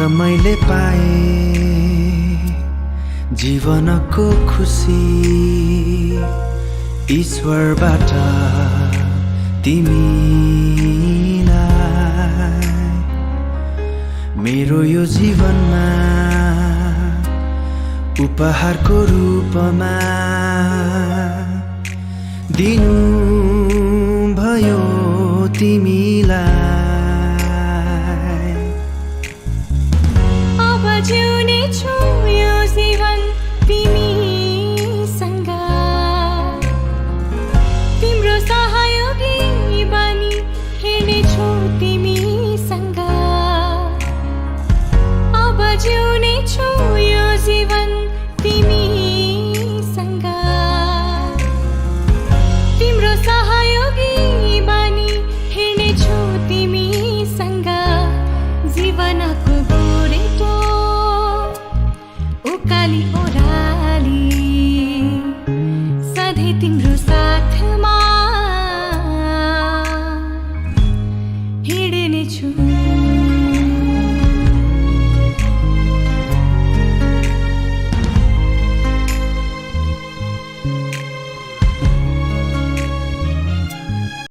मैले पाए जीवनको खुसी ईश्वरबाट तिमीलाई मेरो यो जीवनमा उपहारको रूपमा दिनु भयो तिमीलाई। अब जिउने छु यो जीवन तिमीसँग, तिम्रो सहयोगी बनी हिँड्नेछु तिमीसँग। अब जिउने छु यो जीवन तिमीसँग, तिम्रो सहयोगी बनी हिँड्नेछु तिमीसँग। जीवनको गोरेटो उकाली ओह्राली सधैँ तिम्रो साथ